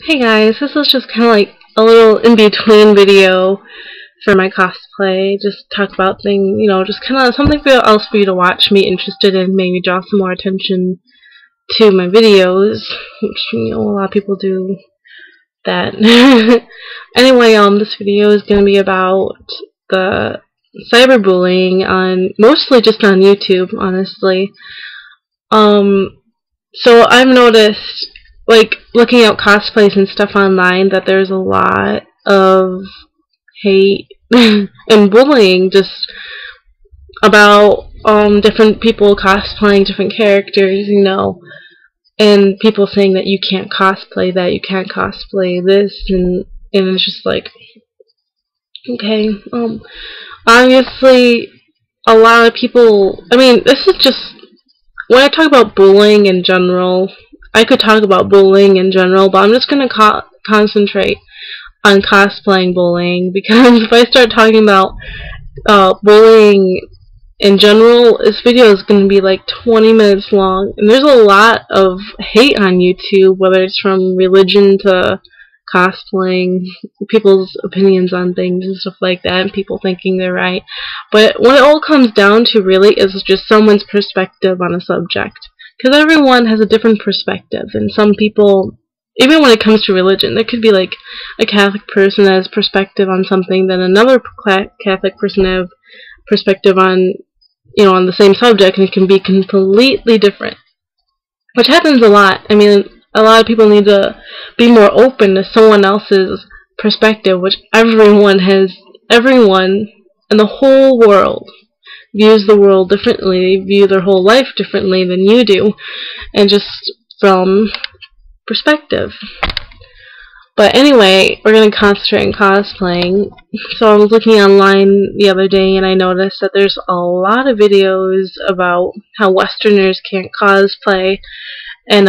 Hey guys, this is just kind of like a little in-between video for my cosplay. Just talk about things, just kind of something else for you to watch, me interested in, maybe draw some more attention to my videos, which, a lot of people do that. Anyway, this video is going to be about the cyberbullying mostly just on YouTube, honestly. So I've noticed, like, looking at cosplays and stuff online, that there's a lot of hate and bullying just about different people cosplaying different characters, and people saying that you can't cosplay that, you can't cosplay this, and it's just like, okay, obviously a lot of people, this is just, when I talk about bullying in general, I could talk about bullying in general, but I'm just going to concentrate on cosplaying bullying, because if I start talking about bullying in general, this video is going to be like 20 minutes long, and there's a lot of hate on YouTube, whether it's from religion to cosplaying, people's opinions on things and stuff like that, and people thinking they're right. But what it all comes down to really is just someone's perspective on a subject, because everyone has a different perspective, and some people, even when it comes to religion, there could be like a Catholic person that has perspective on something, then another Catholic person have perspective on, on the same subject, and it can be completely different, which happens a lot. A lot of people need to be more open to someone else's perspective, which everyone in the whole world views the world differently. They view their whole life differently than you do, and just from perspective. But anyway, we're going to concentrate on cosplaying. So I was looking online the other day, and I noticed that there's a lot of videos about how Westerners can't cosplay, and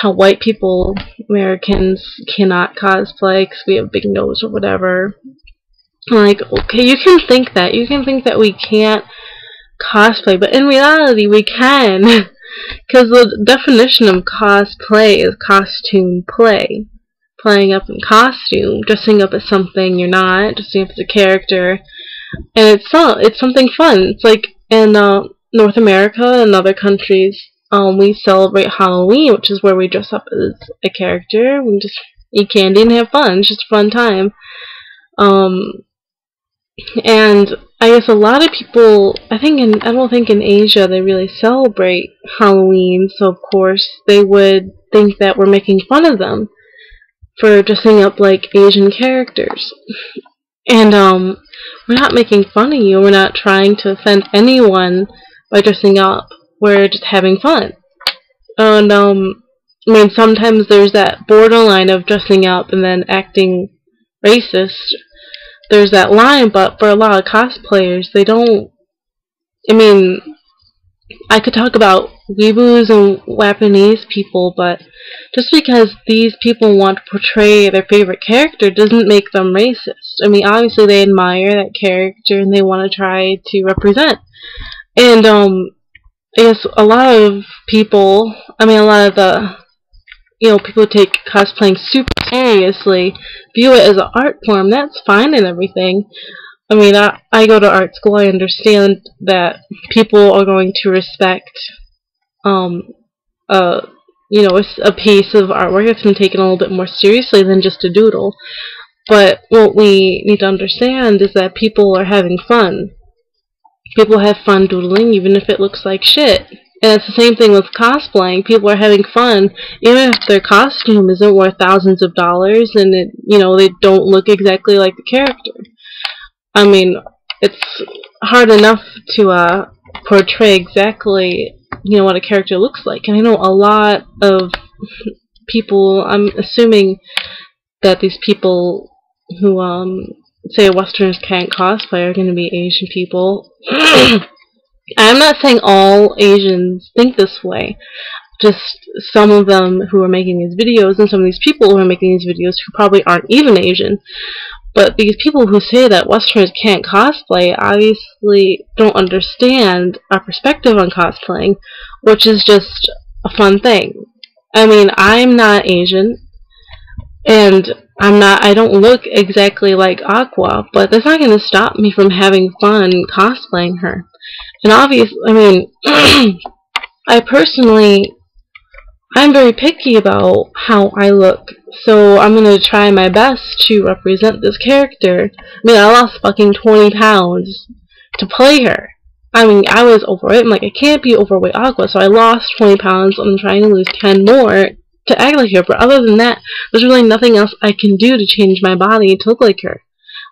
how white people, Americans, cannot cosplay because we have big nose or whatever. I'm like, okay, you can think that. You can think that we can't cosplay, but in reality we can. Because the definition of cosplay is costume play. Playing up in costume, dressing up as something you're not, dressing up as a character. And it's something fun. It's like in North America and other countries, we celebrate Halloween, which is where we dress up as a character. We just eat candy and have fun. It's just a fun time. And I guess a lot of people, I don't think in Asia they really celebrate Halloween, so of course they would think that we're making fun of them for dressing up like Asian characters. And we're not making fun of you. We're not trying to offend anyone by dressing up. We're just having fun. And sometimes there's that borderline of dressing up and then acting racist. There's that line, but for a lot of cosplayers, they don't. I could talk about weeboos and Japanese people, but just because these people want to portray their favorite character doesn't make them racist. Obviously they admire that character and they want to try to represent. And I guess a lot of people, a lot of the, people who take cosplaying super seriously, view it as an art form. That's fine and everything. I go to art school. I understand that people are going to respect, a piece of artwork that's been taken a little bit more seriously than just a doodle. But what we need to understand is that people are having fun. People have fun doodling, even if it looks like shit. And it's the same thing with cosplaying. People are having fun, even if their costume isn't worth thousands of dollars, and they don't look exactly like the character. It's hard enough to portray exactly, what a character looks like. And I know a lot of people, I'm assuming that these people who say Westerners can't cosplay are going to be Asian people. I'm not saying all Asians think this way, just some of them who are making these videos, and some of these people who are making these videos who probably aren't even Asian. But these people who say that Westerners can't cosplay obviously don't understand our perspective on cosplaying, which is just a fun thing. I'm not Asian. And I don't look exactly like Aqua, but that's not going to stop me from having fun cosplaying her. And obviously, I mean, I'm very picky about how I look, so I'm going to try my best to represent this character. I mean, I lost fucking 20 pounds to play her. I mean, I was overweight. I'm like, I can't be overweight Aqua, so I lost 20 pounds. I'm trying to lose 10 more to act like her. But other than that, there's really nothing else I can do to change my body to look like her.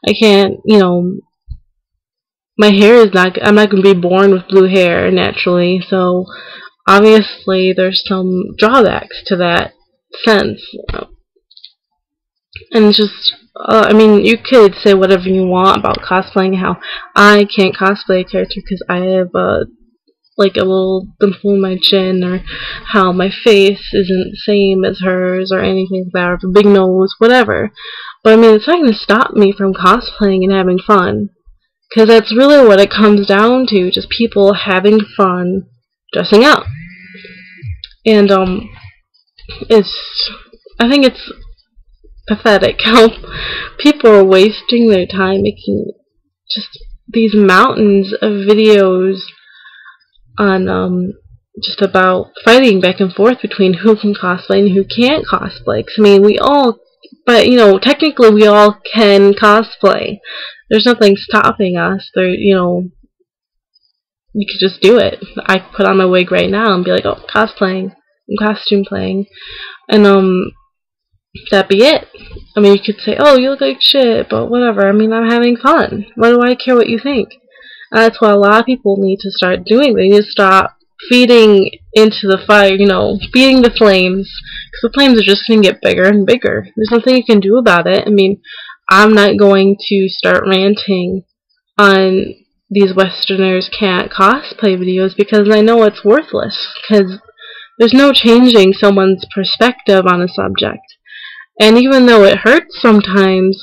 I can't, you know, my hair is not, I'm not going to be born with blue hair naturally, so obviously there's some drawbacks to that sense. And just, I mean, you could say whatever you want about cosplaying, how I can't cosplay a character because I have like a little dimple in my chin, or how my face isn't the same as hers, or anything like that, or a big nose, whatever. But I mean, it's not going to stop me from cosplaying and having fun, because that's really what it comes down to, just people having fun dressing up. And I think it's pathetic how people are wasting their time making just these mountains of videos on just about fighting back and forth between who can cosplay and who can't cosplay. 'Cause, I mean, we all, but you know, technically we all can cosplay. There's nothing stopping us. There, you know, you could just do it. I could put on my wig right now and be like, oh, cosplaying, I'm costume playing, and that'd be it. I mean, you could say, oh, you look like shit, but whatever. I mean, I'm having fun. Why do I care what you think? And that's what a lot of people need to start doing. They need to stop feeding into the fire, you know, feeding the flames, because the flames are just going to get bigger and bigger. There's nothing you can do about it. I mean, I'm not going to start ranting on these Westerners can't cosplay videos, because I know it's worthless, because there's no changing someone's perspective on a subject. And even though it hurts sometimes,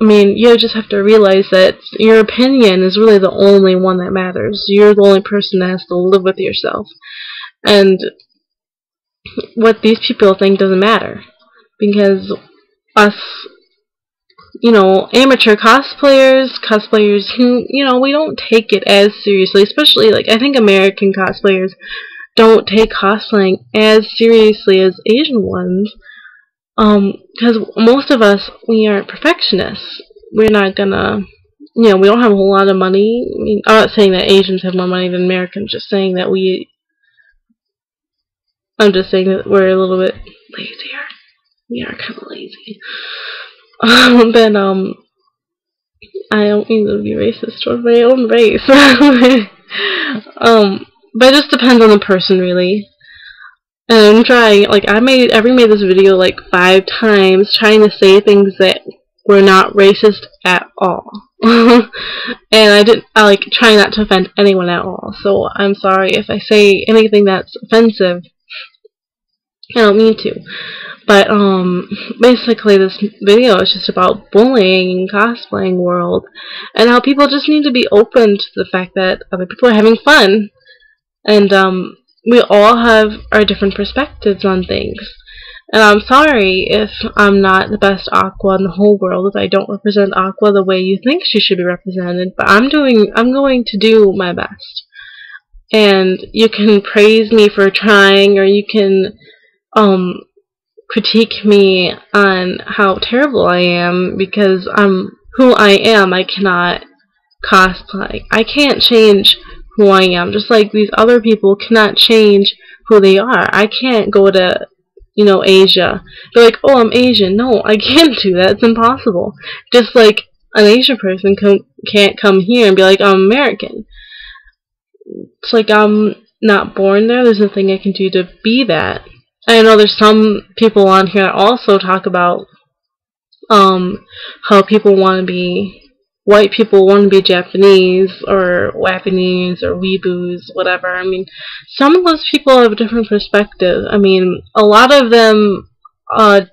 I mean, you just have to realize that your opinion is really the only one that matters. You're the only person that has to live with yourself. And what these people think doesn't matter. Because us, you know, amateur cosplayers who, you know, we don't take it as seriously. Especially, like, I think American cosplayers don't take cosplaying as seriously as Asian ones. Because most of us, we aren't perfectionists. We're not gonna, you know, we don't have a whole lot of money. I mean, I'm not saying that Asians have more money than Americans, just saying that I'm just saying that we're a little bit lazier. We are kind of lazy. But, I don't mean to be racist toward my own race. But it just depends on the person, really. And I'm trying, like, I made this video like 5 times, trying to say things that were not racist at all. And I like try not to offend anyone at all. So I'm sorry if I say anything that's offensive. I don't mean to. But basically this video is just about bullying and cosplaying world, and how people just need to be open to the fact that other people are having fun. And we all have our different perspectives on things. And I'm sorry if I'm not the best Aqua in the whole world, if I don't represent Aqua the way you think she should be represented, but I'm going to do my best. And you can praise me for trying, or you can critique me on how terrible I am because I'm who I am. I cannot cosplay. I can't change who I am, just like these other people cannot change who they are. I can't go to, you know, Asia. They're like, oh, I'm Asian. No, I can't do that. It's impossible. Just like an Asian person can't come here and be like, I'm American. It's like I'm not born there. There's nothing I can do to be that. I know there's some people on here that also talk about how people want to be, white people want to be Japanese or Japanese or weeboos, whatever. I mean, some of those people have a different perspective. I mean, a lot of them,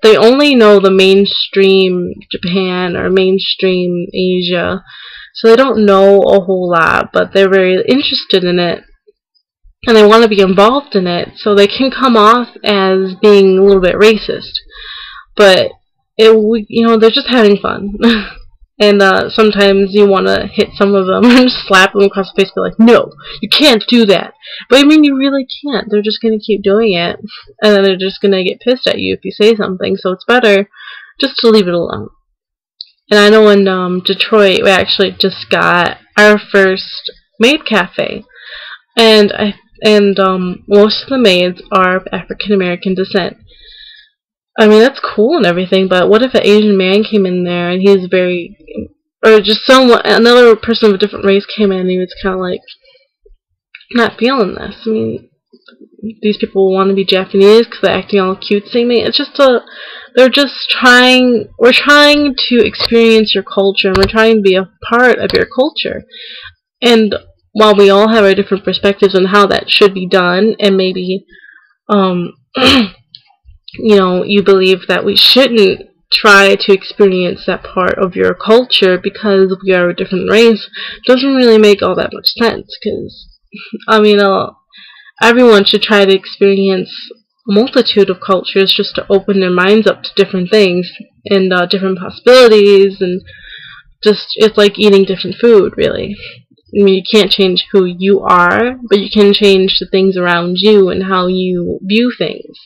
they only know the mainstream Japan or mainstream Asia, so they don't know a whole lot, but they're very interested in it, and they want to be involved in it, so they can come off as being a little bit racist. But they're just having fun. And sometimes you want to hit some of them and just slap them across the face, be like, no, you can't do that. But I mean, you really can't. They're just going to keep doing it, and then they're just going to get pissed at you if you say something. So it's better just to leave it alone. And I know in Detroit, we actually just got our first maid cafe, and most of the maids are of African American descent. I mean, that's cool and everything, but what if an Asian man came in there and he's or just another person of a different race came in and he was kind of like, not feeling this. I mean, these people want to be Japanese because they're acting all cutesy. I mean, it's just we're trying to experience your culture, and we're trying to be a part of your culture. And while we all have our different perspectives on how that should be done, and maybe, you believe that we shouldn't try to experience that part of your culture because we are a different race, doesn't really make all that much sense. Because, I mean, everyone should try to experience a multitude of cultures just to open their minds up to different things and different possibilities, and just, it's like eating different food, really. I mean, you can't change who you are, but you can change the things around you and how you view things.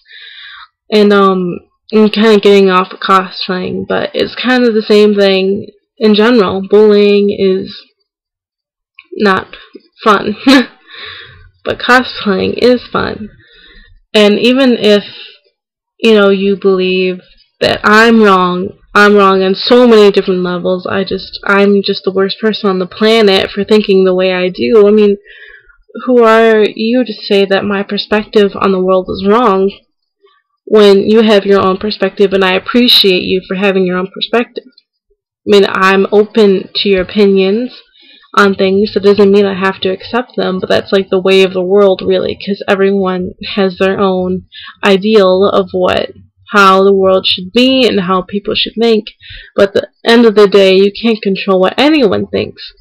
And I'm kind of getting off of cosplaying, but it's kind of the same thing in general. Bullying is not fun, but cosplaying is fun. And even if, you believe that I'm wrong on so many different levels, I'm just the worst person on the planet for thinking the way I do. I mean, who are you to say that my perspective on the world is wrong, when you have your own perspective, and I appreciate you for having your own perspective? I mean, I'm open to your opinions on things. That doesn't mean I have to accept them, but that's like the way of the world, really, because everyone has their own ideal of how the world should be and how people should think. But at the end of the day, you can't control what anyone thinks.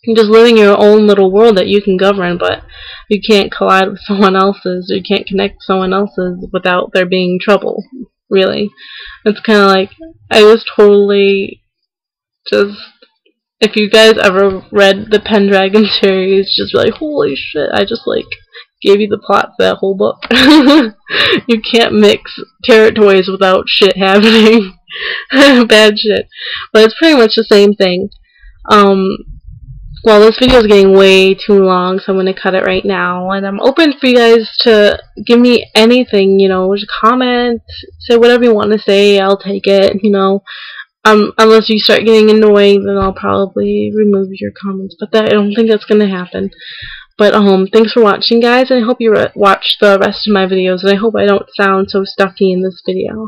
You're just living your own little world that you can govern, but you can't collide with someone else's, or you can't connect with someone else's without there being trouble, really. It's kind of like, I was totally just, if you guys ever read the Pendragon series, just be like, holy shit, I just gave you the plot for that whole book. You can't mix tarot toys without shit happening. Bad shit. But it's pretty much the same thing. Well, this video is getting way too long, so I'm going to cut it right now. And I'm open for you guys to give me anything, just comment, say whatever you want to say, I'll take it, unless you start getting annoying, then I'll probably remove your comments. But I don't think that's going to happen. But thanks for watching, guys, and I hope you watch the rest of my videos, and I hope I don't sound so stuffy in this video.